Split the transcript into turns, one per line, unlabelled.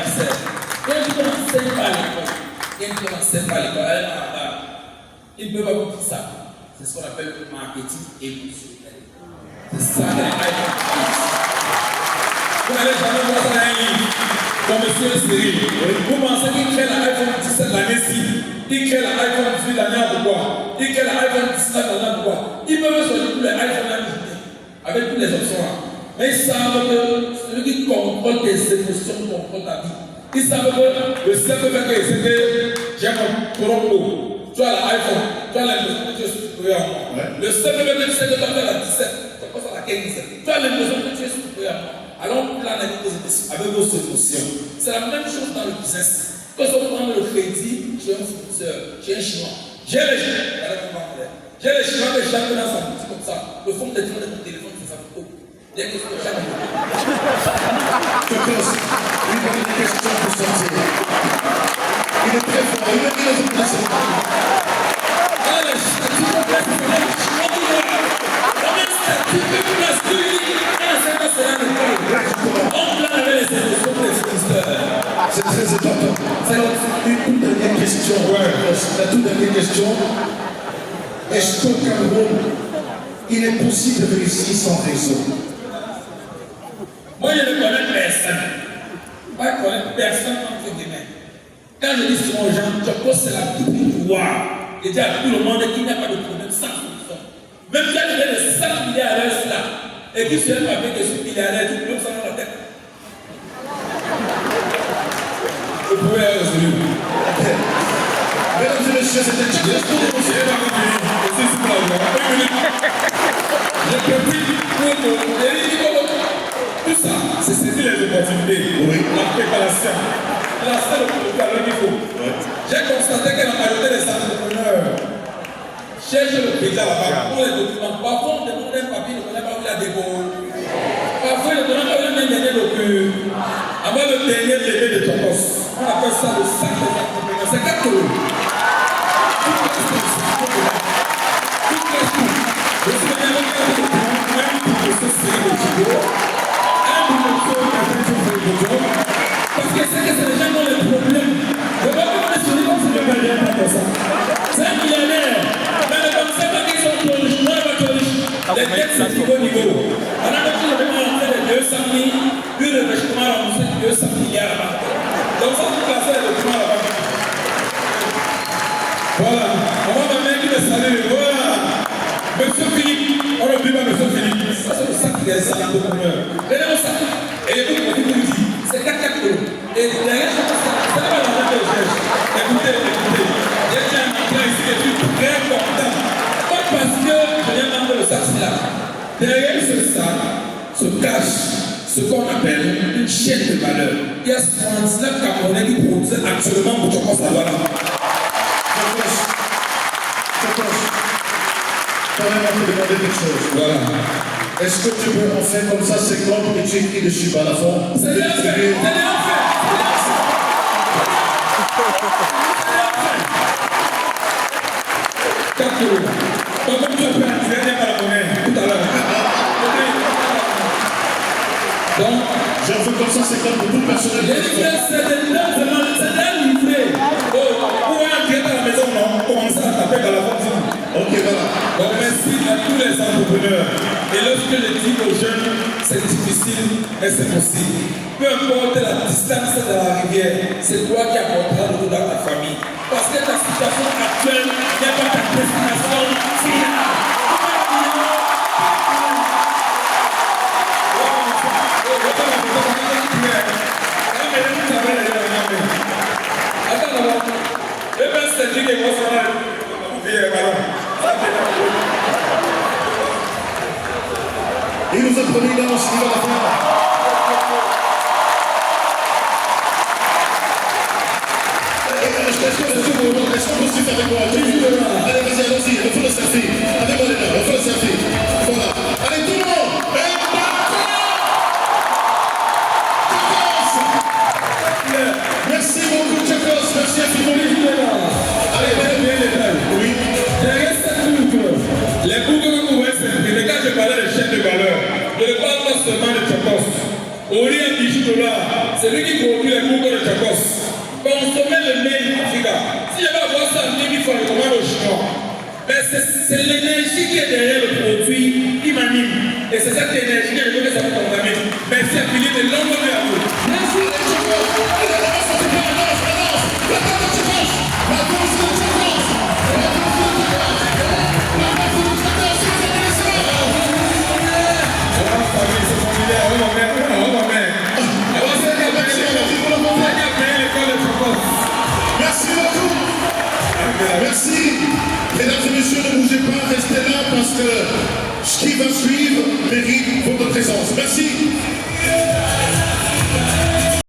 lifestyle. Quand tu n'enseignes pas à l'école, ils ne peuvent pas vous dire ça. C'est ce qu'on appelle le marketing émotionnel. C'est ça que l'iPhone utilise. Vous n'allez jamais voir ça dans un livre, comme monsieur Cyril. Vous pensez qu'il crée l'iPhone 17 l'année-ci, il crée l'iPhone 18 l'année à pourquoi, il crée l'iPhone 19 l'année à pourquoi. Ils peuvent choisir tous les iPhones à l'année, avec toutes les options là. Mais ils savent que celui qui contrôle tes émotions contrôle ta vie. Ils savent que le simple fait que c'est que j'ai mon promo. Tu as l'iPhone, tu as l'impression que tu es supérieur à moi. Ouais. Le simple fait que tu sais que tu as fait la 17, tu passes à la 15. Tu as l'impression que tu es supérieur à moi. Alors on plane avec vos émotions. C'est la même chose dans le business. Quand on prend le crédit, j'ai un fournisseur, j'ai un chinois. J'ai les chinois que j'aime dans sa boutique comme ça. Le fond des de mon téléphone, c'est sa photo. Dès que je peux jamais.
Je pense, il a une question pour sortir. Il est très fort, il est très fort.
Allez, s'il vous plaît,
c'est très important. Alors, une dernière question. La toute dernière question. Est-ce qu'au Cameroun, il est possible de réussir sans réseau?
Moi, je ne connais personne. Pas connaître personne entre guillemets. Quand je dis souvent aux gens, Joko, c'est la toute pouvoir. Je dis à tout le monde qu'il n'y a pas de problème sans solution. Même quand il y a des 5 milliardaires là, et qui se lèvent avec des milliardaires, tout le monde s'en a la tête. Vous pouvez résoudre.
Mesdames et messieurs, c'était tout.
J'ai compris tout ça, c'est saisir les opportunités, la préparation, la seule opportunité qu'il faut. J'ai constaté que la majorité des entrepreneurs cherchent le crédit là-bas pour les documents. Parfois, on demande un papier, on ne connaît pas où il a décollé. Parfois, on ne demande pas où il a dernier document. Avant le dernier bébé de ton poste, on appelle ça le sac des entrepreneurs. C'est 4 euros. Parce que c'est les gens qui ont les problèmes. Je ne vais pas me souvenir comme si je ne vais rien faire comme ça. C'est un millionnaire. Mais le conseil pas qu'ils sont trop riches. Moi, je vais trop riche. Les dettes, c'est niveau niveau. On a même si je vais rentrer les 200 000, puis le remboursement remboursé de 200 milliards là-bas. Donc ça, vous placez les documents là-bas. Voilà. On va m'amener qui me salue. Voilà. Monsieur Philippe, on ne oublie pas Monsieur Philippe. Ça, c'est le sac des entrepreneurs. Donnez-moi ça. Et écoute, on vous dit, c'est 4 euros. Et derrière, c'est pas l'argent que je cherche. Écoutez. J'ai un emploi ici et je suis très content. Pas parce que je viens vendre le sac là. Derrière ce sac se cache ce qu'on appelle une chaîne de valeur. Il y a 39 Camerounais qui produisent actuellement pour Joko Savala.
Quand même, on peut demander quelque chose.
Voilà.
Est-ce que tu peux en faire comme ça, c'est comme et tu écris dessus à la fin?
C'est bien fait. Comme tu as fait un dernier à la monnaie tout à l'heure. Donc,
j'en veux comme ça, c'est comme pour tout personnel.
C'est un livret. Pour entrer dans la maison, on commence à taper dans la porte.
Ok, voilà.
Donc, merci à tous les entrepreneurs. Et lorsque je dis aux jeunes, c'est difficile, mais c'est possible. Peu importe la distance de la rivière, c'est toi qui apporteras le dans ta famille. Parce que ta situation actuelle n'est pas ta destination finale.
Il nous a promis d'annoncer ce qu'il va faire. Est-ce qu'on peut suivre avec moi? Allez, vas-y, allons-y, on fait le selfie. Allez, moi, les gars, on fait le selfie. Voilà. Allez, tout le monde! Merci beaucoup, Chakos. Merci à Fiboli. Allez, oui.
Derrière cette boucle, les boucles que vous voyez s'imprimer, quand je parlais de chaîne de valeur, je ne parle pas seulement de Chakos. Au lieu de $10, c'est lui qui produit les boucles de précoce. Consommer le lait en Afrique. Si je vais avoir ça en 1000 fois, je commande au chinois. Mais c'est l'énergie qui est derrière le produit qui m'anime. Et c'est cette énergie que je veux que ça me contamine. Merci à Philippe et longue vie à vous. Merci.
Merci beaucoup. Merci. Mesdames et messieurs, ne bougez pas, restez là parce que ce qui va suivre mérite votre présence. Merci.